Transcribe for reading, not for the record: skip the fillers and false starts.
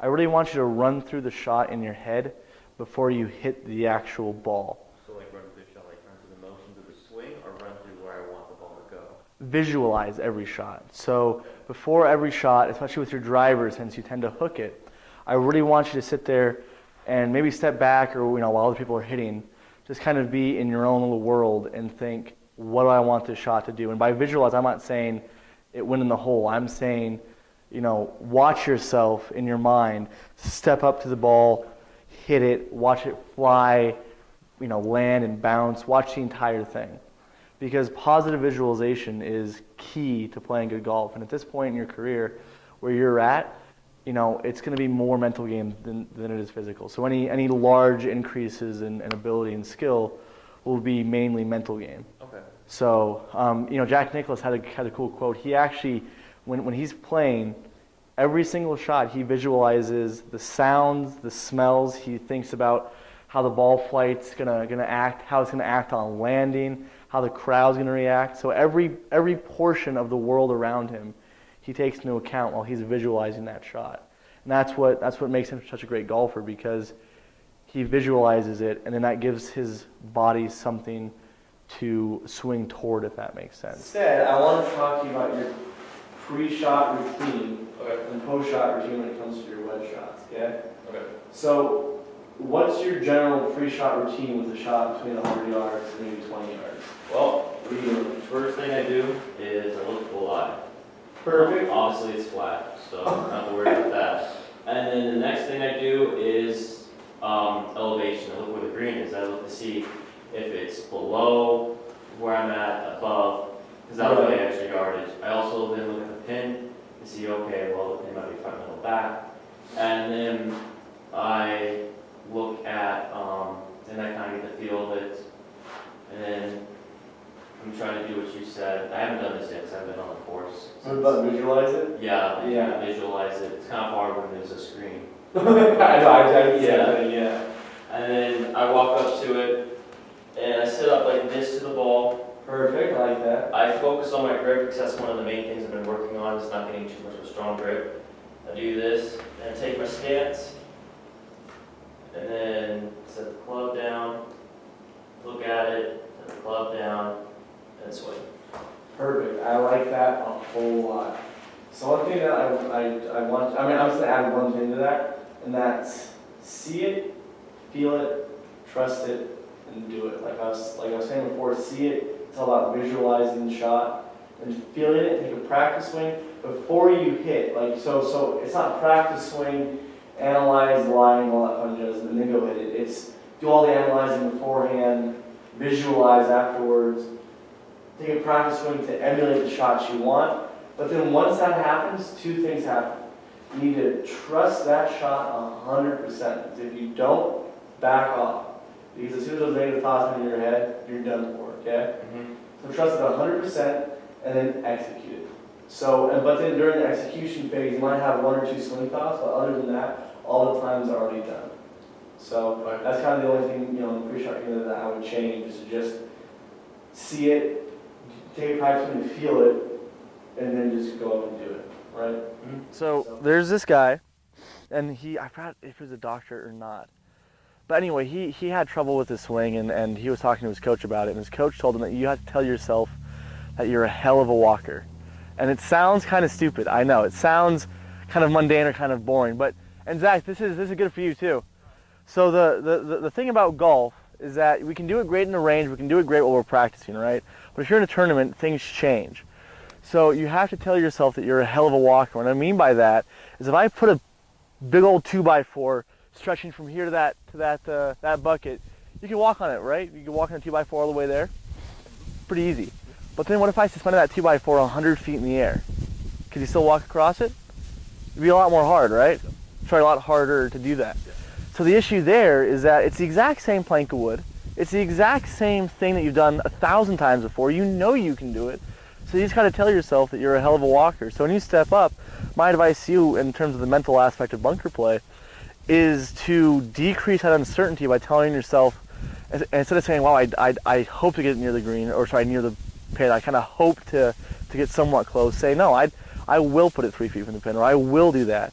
I really want you to run through the shot in your head before you hit the actual ball. So like run through the shot, like run through the motions of the swing, or run through where I want the ball to go? Visualize every shot. So before every shot, especially with your driver, since you tend to hook it, I really want you to sit there and maybe step back, or while other people are hitting, just kind of be in your own little world and think, what do I want this shot to do? And by visualize, I'm not saying it went in the hole. I'm saying, watch yourself in your mind, step up to the ball, hit it, watch it fly, land and bounce, watch the entire thing. Because positive visualization is key to playing good golf. And at this point in your career where you're at, it's going to be more mental game than it is physical. So any large increases in ability and skill will be mainly mental game. Okay. So, Jack Nicklaus had a cool quote. He actually, when he's playing, every single shot he visualizes the sounds, the smells. He thinks about how the ball flight's gonna act, how it's gonna act on landing, how the crowd's gonna react. So every portion of the world around him, he takes into account while he's visualizing that shot. And that's what makes him such a great golfer, because he visualizes it, and then that gives his body something to swing toward, if that makes sense. Instead, I want to talk to you about your pre-shot routine and post-shot routine when it comes to your wedge shots, okay? Okay. So, what's your general pre-shot routine with a shot between 100 yards and maybe 20 yards? Well, first thing I do is I look full eye. Perfect. Obviously it's flat, so I'm not worried about that. And then the next thing I do is elevation. I look where the green is. I look to see if it's below where I'm at, above, because that'll be extra yardage. I also then look at the pin to see, okay, well, the pin might be front, middle, back. And then I look at, and I kind of get the feel of it. And then I'm trying to do what you said. I haven't done this yet because I haven't been on the course. What about visualize it? Yeah, kind of visualize it. It's kind of hard when there's a screen. I know, Yeah. And then I walk up to it, and I sit up like this to the ball. Perfect, I like that. I focus on my grip because that's one of the main things I've been working on, is not getting too much of a strong grip. I do this, and take my stance, and then set the club down, look at it, set the club down, and swing. Perfect. I like that a whole lot. So one thing that I want, I'm just going to add one thing to that, and that's see it, feel it, trust it, and do it. Like I was saying before, see it, it's all about visualizing the shot, and feeling it, take a practice swing before you hit. So it's not practice swing, analyze, line, all that fun jazz, and then go hit it. It's do all the analyzing beforehand, visualize afterwards, take a practice swing to emulate the shots you want. But then once that happens, two things happen. You need to trust that shot 100%. If you don't, back off. Because as soon as those negative thoughts come in your head, you're done for, okay? So trust it 100% and then execute it. But then during the execution phase, you might have one or two swing thoughts, but other than that, all the times are already done. So that's kind of the only thing, in the pre-shot game that I would change, is to just see it, take a practice swing, feel it, and then just go up and do it, right? So there's this guy, and I forgot if he was a doctor or not. But anyway, he had trouble with his swing, and he was talking to his coach about it, and his coach told him that you have to tell yourself that you're a hell of a walker. And it sounds kind of stupid, I know. It sounds kind of mundane or kind of boring, and Zach, this is good for you too. So the thing about golf is that we can do it great in the range, we can do it great while we're practicing, right? But if you're in a tournament, things change. So you have to tell yourself that you're a hell of a walker. What I mean by that is if I put a big old 2x4 stretching from here to that bucket, you can walk on it, right? You can walk on a 2x4 all the way there. Pretty easy. But then what if I suspended that 2x4 100 feet in the air? Could you still walk across it? It'd be a lot more hard, right? Try a lot harder to do that. So the issue there is that it's the exact same plank of wood. It's the exact same thing that you've done 1,000 times before. You know you can do it. So you just got to tell yourself that you're a hell of a walker. So when you step up, my advice to you in terms of the mental aspect of bunker play is to decrease that uncertainty by telling yourself, instead of saying, wow, I hope to get near the green, or sorry, near the pin, I kind of hope to get somewhat close, say, no, I will put it 3 feet from the pin, or I will do that.